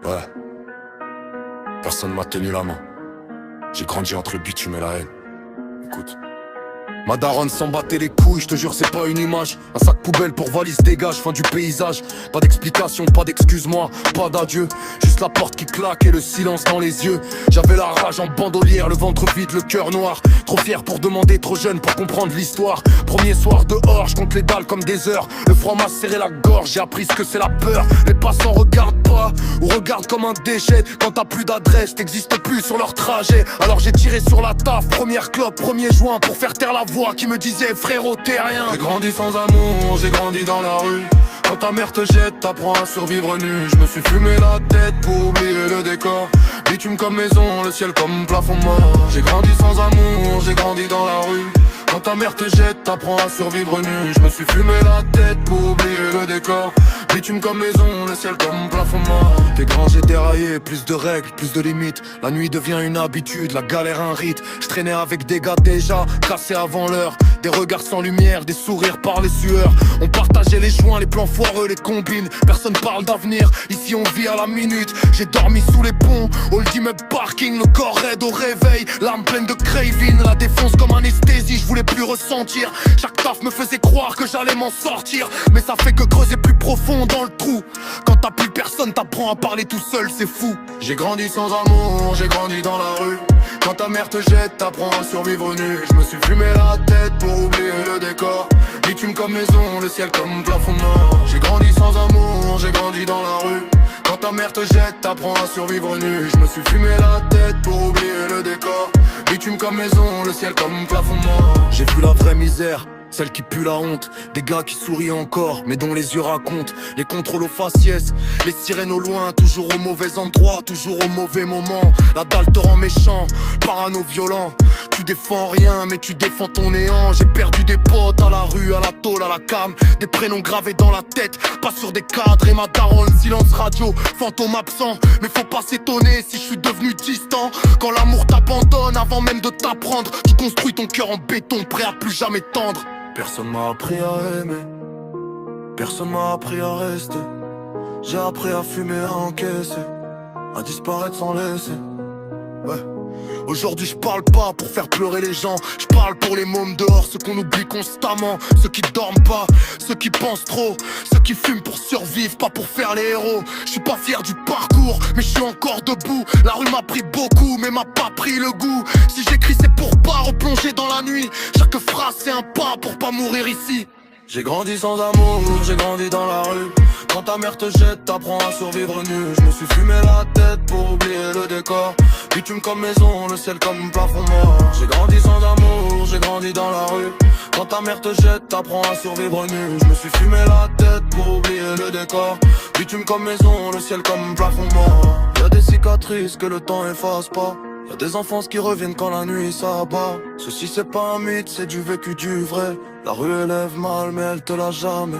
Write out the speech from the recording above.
Ouais. Personne m'a tenu la main. J'ai grandi entre le bitume et la haine. Écoute. Ma daronne s'en battait les couilles, je te jure c'est pas une image. Un sac poubelle pour valise dégage, fin du paysage. Pas d'explication, pas d'excuse-moi, pas d'adieu. Juste la porte qui claque et le silence dans les yeux. J'avais la rage en bandolière, le ventre vide, le cœur noir. Trop fier pour demander, trop jeune pour comprendre l'histoire. Premier soir dehors, je compte les dalles comme des heures. Le froid m'a serré la gorge, j'ai appris ce que c'est la peur. Les passants regardent pas, ou regardent comme un déchet. Quand t'as plus d'adresse, t'existes plus sur leur trajet. Alors j'ai tiré sur la taf, première clope, premier joint. Pour faire taire la voix qui me disait frérot t'es rien. J'ai grandi sans amour, j'ai grandi dans la rue. Quand ta mère te jette, t'apprends à survivre nu. Je me suis fumé la tête pour oublier le décor. Bitume comme maison, le ciel comme plafond mort. J'ai grandi sans amour, j'ai grandi dans la rue. Quand ta mère te jette, t'apprends à survivre nu. Je me suis fumé la tête pour oublier le décor. Bitume comme maison, le ciel comme plafond mort. T'es grand, j'ai déraillé, plus de règles, plus de limites. La nuit devient une habitude, la galère un rite. Je traînais avec des gars déjà cassés avant l'heure. Des regards sans lumière, des sourires par les sueurs. On partageait les joints, les plans foireux, les combines. Personne parle d'avenir, ici on vit à la minute. J'ai dormi sous les ponts, au ultimate parking. Le corps raide au réveil, l'âme pleine de craving. La défonce comme anesthésie, je voulais plus ressentir. Chaque taf me faisait croire que j'allais m'en sortir. Mais ça fait que creuser plus profond dans le trou. Quand t'as plus personne, t'apprends à parler tout seul, c'est fou. J'ai grandi sans amour, j'ai grandi dans la rue. Quand ta mère te jette, t'apprends à survivre nu. Je me suis fumé la tête pour oublier le décor. Bitume comme maison, le ciel comme plafond mort. J'ai grandi sans amour, j'ai grandi dans la rue. Quand ta mère te jette, t'apprends à survivre nu. Je me suis fumé la tête pour oublier le décor. Bitume comme maison, le ciel comme plafond mort. J'ai vu la vraie misère, celle qui pue la honte. Des gars qui sourient encore, mais dont les yeux racontent. Les contrôles aux faciès, les sirènes au loin. Toujours au mauvais endroit, toujours au mauvais moment. La dalle te rend méchant, parano violent. Tu défends rien, mais tu défends ton néant. J'ai perdu des potes à la rue, à la tôle, à la cam. Des prénoms gravés dans la tête, pas sur des cadres. Et ma daronne, silence radio, fantôme absent. Mais faut pas s'étonner si je suis devenu distant. Quand l'amour t'abandonne avant même de t'apprendre, tu construis ton cœur en béton, prêt à plus jamais tendre. Personne m'a appris à aimer, personne m'a appris à rester. J'ai appris à fumer, à encaisser, à disparaître sans laisser. Ouais. Aujourd'hui je parle pas pour faire pleurer les gens. Je parle pour les mômes dehors, ceux qu'on oublie constamment. Ceux qui dorment pas, ceux qui pensent trop. Ceux qui fument pour survivre, pas pour faire les héros. Je suis pas fier du parcours, mais je suis encore debout. La rue m'a pris beaucoup, mais m'a pas pris le goût. Si j'écris c'est pour pas replonger dans la nuit. Chaque phrase c'est un pas pour pas mourir ici. J'ai grandi sans amour, j'ai grandi dans la rue. Quand ta mère te jette, t'apprends à survivre nu. Je me suis fumé la tête pour oublier le décor. Bitume comme maison, le ciel comme plafond mort. J'ai grandi sans amour, j'ai grandi dans la rue. Quand ta mère te jette, t'apprends à survivre nu. Je me suis fumé la tête pour oublier le décor. Bitume comme maison, le ciel comme plafond mort. Y'a des cicatrices que le temps efface pas. Y'a des enfances qui reviennent quand la nuit s'abat. Ceci c'est pas un mythe, c'est du vécu, du vrai. La rue élève mal mais elle te l'a jamais.